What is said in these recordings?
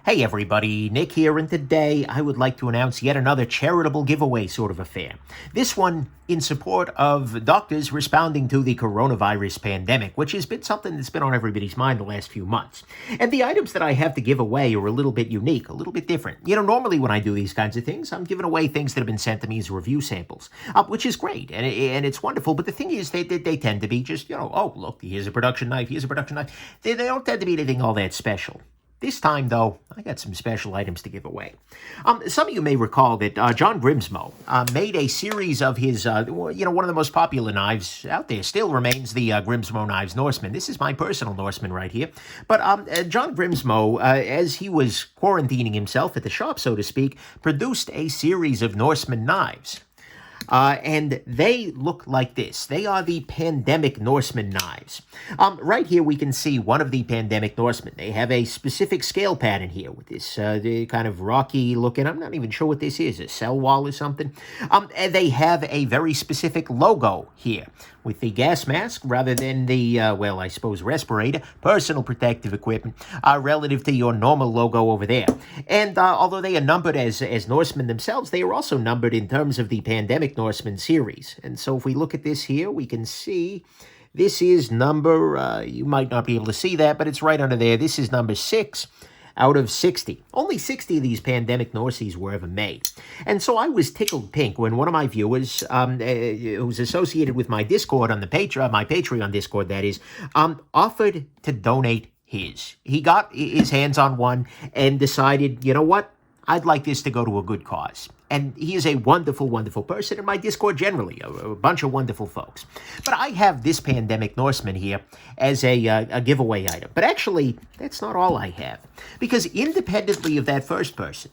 Hey everybody, Nick here, and today I would like to announce yet another charitable giveaway sort of affair. This one in support of doctors responding to the coronavirus pandemic, which has been something that's been on everybody's mind the last few months. And the items that I have to give away are a little bit unique, a little bit different. You know, normally when I do these kinds of things, I'm giving away things that have been sent to me as review samples, which is great, and it's wonderful. But the thing is, they tend to be just, oh, look, here's a production knife, here's a production knife. They don't tend to be anything all that special. This time, though, I got some special items to give away. Some of you may recall that John Grimsmo made a series of his, one of the most popular knives out there still remains the Grimsmo Knives Norsemen. This is my personal Norseman right here. But John Grimsmo, as he was quarantining himself at the shop, so to speak, produced a series of Norsemen knives. And they look like this. They are the Pandemic Norsemen knives. Right here we can see one of the Pandemic Norsemen. They have a specific scale pattern here with this kind of rocky looking, I'm not even sure what this is, a cell wall or something. And they have a very specific logo here with the gas mask rather than the, I suppose respirator, personal protective equipment, relative to your normal logo over there. And although they are numbered as Norsemen themselves, they are also numbered in terms of the Pandemic Norsemen series. And so if we look at this here, we can see this is number, you might not be able to see that, but it's right under there. This is number 6 out of 60. Only 60 of these Pandemic Norseys were ever made. And so I was tickled pink when one of my viewers, who's associated with my Discord on the my Patreon Discord, that is, offered to donate his. He got his hands on one and decided, you know what? I'd like this to go to a good cause. And he is a wonderful, wonderful person, and my Discord generally, a bunch of wonderful folks. But I have this Pandemic Norseman here as a giveaway item. But actually, that's not all I have. Because independently of that first person,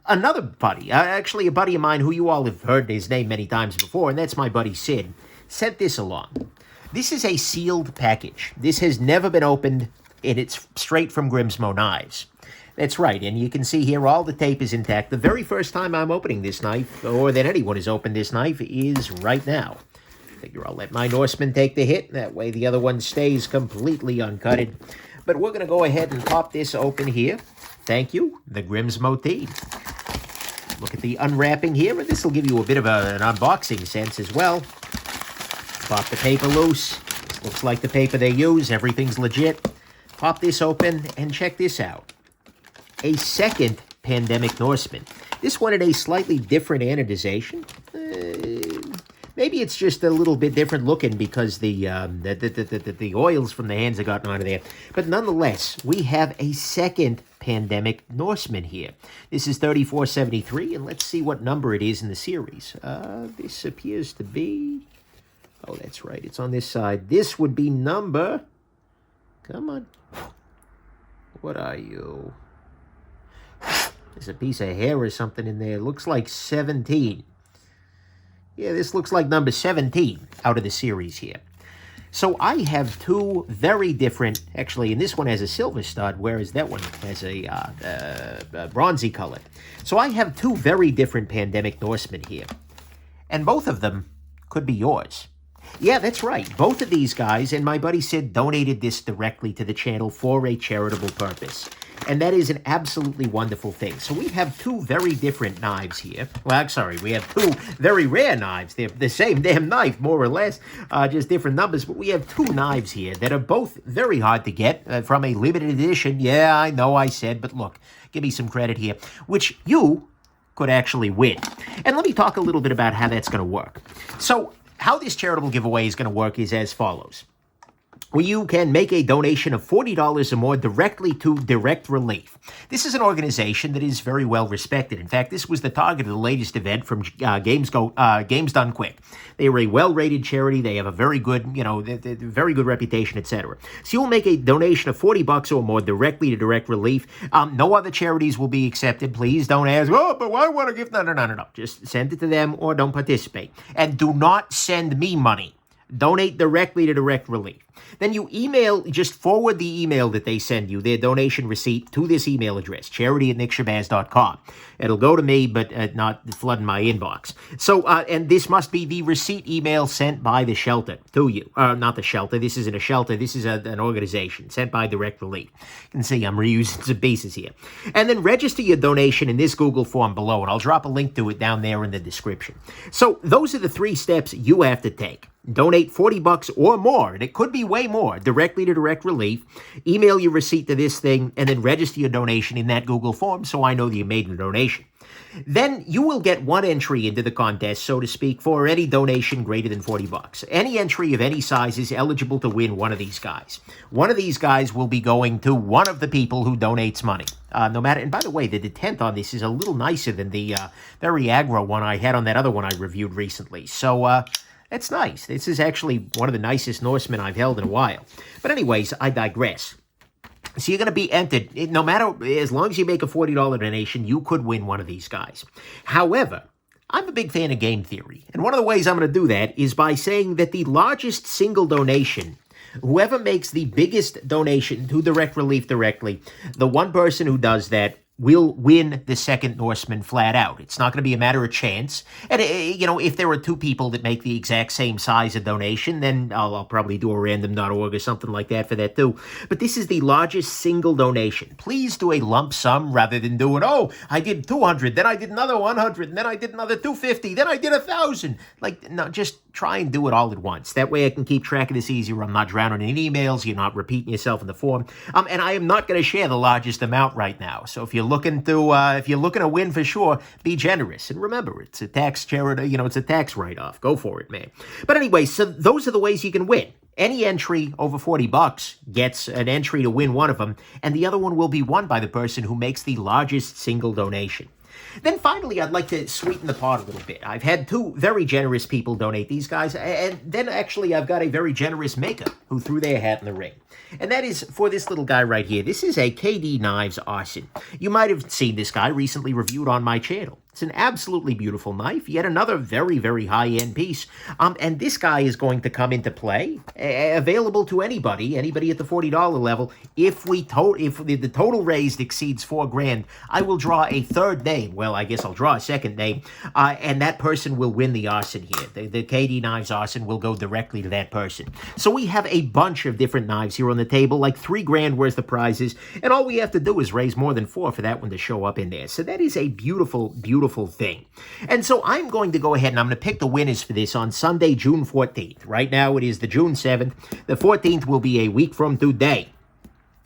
another buddy, actually a buddy of mine who you all have heard his name many times before, and that's my buddy Sid, sent this along. This is a sealed package. This has never been opened, and it's straight from Grimsmo Knives. That's right, and you can see here all the tape is intact. The very first time I'm opening this knife, or that anyone has opened this knife, is right now. Figure I'll let my Norseman take the hit. That way the other one stays completely uncutted. But we're going to go ahead and pop this open here. Thank you, the Grimsmo team. Look at the unwrapping here, and this will give you a bit of an unboxing sense as well. Pop the paper loose. Looks like the paper they use. Everything's legit. Pop this open and check this out. A second Pandemic Norseman. This one in a slightly different anodization. Maybe it's just a little bit different looking because the oils from the hands have gotten onto there. But nonetheless, we have a second Pandemic Norseman here. This is 3473, and let's see what number it is in the series. This appears to be... Oh, that's right. It's on this side. This would be number... Come on. What are you? There's a piece of hair or something in there. It looks like 17. Yeah, this looks like number 17 out of the series here. So I have two very different, actually, and this one has a silver stud, whereas that one has a bronzy color. So I have two very different Pandemic Norsemen here. And both of them could be yours. Yeah, that's right. Both of these guys and my buddy Sid donated this directly to the channel for a charitable purpose. And that is an absolutely wonderful thing. So we have two very different knives here. Well, sorry, we have two very rare knives. They're the same damn knife, more or less, just different numbers. But we have two knives here that are both very hard to get from a limited edition. Yeah, I know I said, but look, give me some credit here, which you could actually win. And let me talk a little bit about how that's going to work. So how this charitable giveaway is going to work is as follows. Well, you can make a donation of $40 or more directly to Direct Relief. This is an organization that is very well respected. In fact, this was the target of the latest event from Games Done Quick. They are a well-rated charity. They have a very good, very good reputation, etc. So you'll make a donation of $40 or more directly to Direct Relief. No other charities will be accepted. Please don't ask, oh, but I want to give... No. Just send it to them or don't participate. And do not send me money. Donate directly to Direct Relief. Then you just forward the email that they send you, their donation receipt, to this email address, charity@nickshabazz.com. It'll go to me, but not flooding my inbox. So, and this must be the receipt email sent by the shelter to you. Not the shelter. This isn't a shelter. This is an organization sent by Direct Relief. You can see I'm reusing some bases here. And then register your donation in this Google form below, and I'll drop a link to it down there in the description. So those are the 3 steps you have to take. Donate $40 or more, and it could be way more, directly to Direct Relief. Email your receipt to this thing, and then register your donation in that Google form so I know that you made a donation. Then you will get 1 entry into the contest, so to speak, for any donation greater than $40. Any entry of any size is eligible to win one of these guys. One of these guys will be going to one of the people who donates money. No matter, and by the way, the detent on this is a little nicer than the very aggro one I had on that other one I reviewed recently. So, that's nice. This is actually one of the nicest Norsemen I've held in a while. But anyways, I digress. So you're going to be entered, no matter, as long as you make a $40 donation, you could win one of these guys. However, I'm a big fan of game theory. And one of the ways I'm going to do that is by saying that the largest single donation, whoever makes the biggest donation to Direct Relief directly, the one person who does that will win the second Norseman flat out. It's not going to be a matter of chance. And, if there are 2 people that make the exact same size of donation, then I'll probably do a random.org or something like that for that too. But this is the largest single donation. Please do a lump sum rather than doing, I did 200, then I did another 100, and then I did another 250, then I did 1,000. No, just try and do it all at once. That way I can keep track of this easier. I'm not drowning in emails. You're not repeating yourself in the form. And I am not going to share the largest amount right now. So if you're looking to win for sure, be generous. And remember, it's a tax charity, it's a tax write-off. Go for it, man. But anyway, so those are the ways you can win. Any entry over $40 gets an entry to win one of them, and the other one will be won by the person who makes the largest single donation. Then finally, I'd like to sweeten the pot a little bit. I've had 2 very generous people donate these guys, and then actually I've got a very generous maker who threw their hat in the ring. And that is for this little guy right here. This is a KD Knives Arson. You might have seen this guy recently reviewed on my channel. It's an absolutely beautiful knife, yet another very, very high-end piece. And this guy is going to come into play, available to anybody at the $40 level. If the total raised exceeds $4,000, I will draw a 3rd name. Well, I guess I'll draw a 2nd name, and that person will win the arson here. The KD Knives Arson will go directly to that person. So we have a bunch of different knives here on the table, like $3,000 worth of prizes, and all we have to do is raise more than 4 for that one to show up in there. So that is a beautiful, beautiful thing. And so I'm going to go ahead and I'm going to pick the winners for this on Sunday, June 14th. Right now it is the June 7th. The 14th will be a week from today.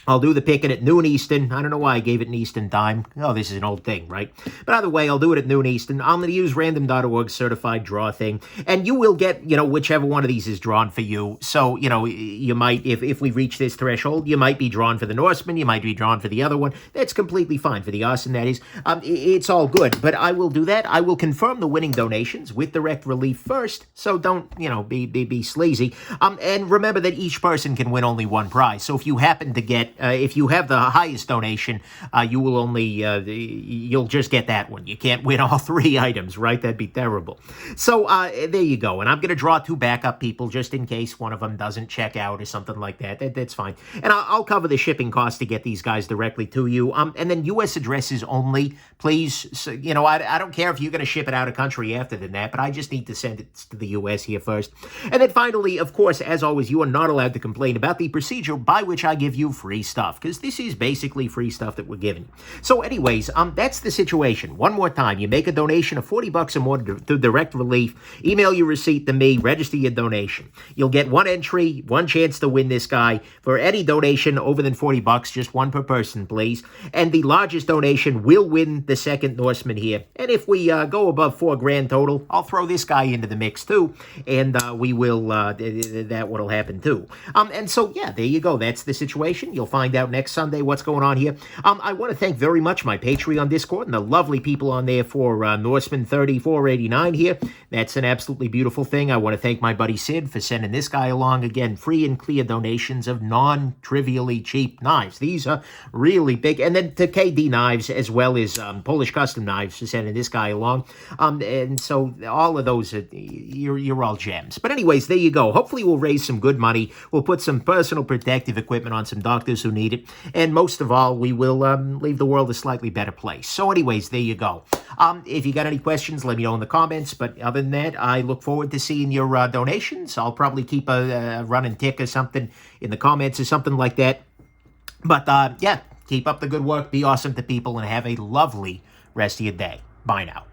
I'll do the picking at noon Eastern. I don't know why I gave it an Eastern time. Oh, this is an old thing, right? But either way, I'll do it at noon Eastern. I'm going to use random.org certified draw thing. And you will get, whichever one of these is drawn for you. So, you might, if we reach this threshold, you might be drawn for the Norseman. You might be drawn for the other one. That's completely fine. For the arson, that is. It's all good. But I will do that. I will confirm the winning donations with Direct Relief first. So don't, be sleazy. And remember that each person can win only one prize. So if you happen to get if you have the highest donation, you will only, you'll just get that one. You can't win all 3 items, right? That'd be terrible. So there you go. And I'm going to draw 2 backup people just in case one of them doesn't check out or something like that. That's fine. And I'll cover the shipping cost to get these guys directly to you. And then U.S. addresses only, please. So, I don't care if you're going to ship it out of country after that, but I just need to send it to the U.S. here first. And then finally, of course, as always, you are not allowed to complain about the procedure by which I give you free stuff, because this is basically free stuff that we're giving. So anyways, that's the situation. One more time, you make a donation of $40 or more to Direct Relief, email your receipt to me, register your donation. You'll get 1 entry, 1 chance to win this guy. For any donation over than $40, just 1 per person, please. And the largest donation will win the second Norseman here. And if we go above $4,000 total, I'll throw this guy into the mix too, and we will, that what'll happen too. And so, yeah, there you go. That's the situation. You'll find find out next Sunday what's going on here. I want to thank very much my Patreon Discord and the lovely people on there for Norsemen 3489 here. That's an absolutely beautiful thing. I want to thank my buddy Sid for sending this guy along. Again, free and clear donations of non-trivially cheap knives. These are really big. And then to KD Knives, as well as Polish Custom Knives, for sending this guy along. And so all of those, you're all gems. But anyways, there you go. Hopefully we'll raise some good money. We'll put some personal protective equipment on some doctors who need it. And most of all, we will leave the world a slightly better place. So anyways, there you go. If you got any questions, let me know in the comments. But other than that, I look forward to seeing your donations. I'll probably keep a running tick or something in the comments or something like that. But yeah, keep up the good work. Be awesome to people and have a lovely rest of your day. Bye now.